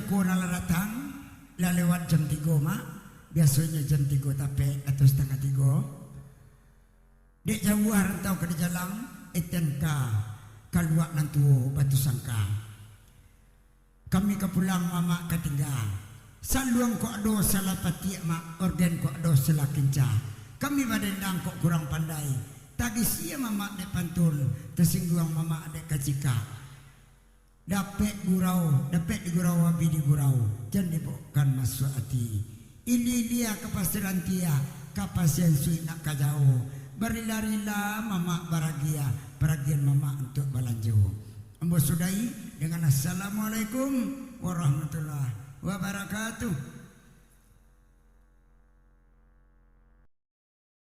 ko nala datang la lewat jam 3 mak. Biasanya jam 3 tapi atau setengah 3. Dek jauh rantau ke jalan eten kaluak nantu batu sangka. Kami kepulang mama ketinggal. Saluang ko ado salah pati mak orden ko ado salah kinca. Kami badendang kok kurang pandai. Tadi sia mama dek pantul tersinggung mama dek kacika. Dapat gurau abi di gurau. Jangan dibukan masuk hati. Ini dia kepastian tia, kapasian sui nak kajau. Berila-rila mama baragia, peragian mama untuk balanjo. Ambo sudai dengan assalamualaikum warahmatullahi wabarakatuh.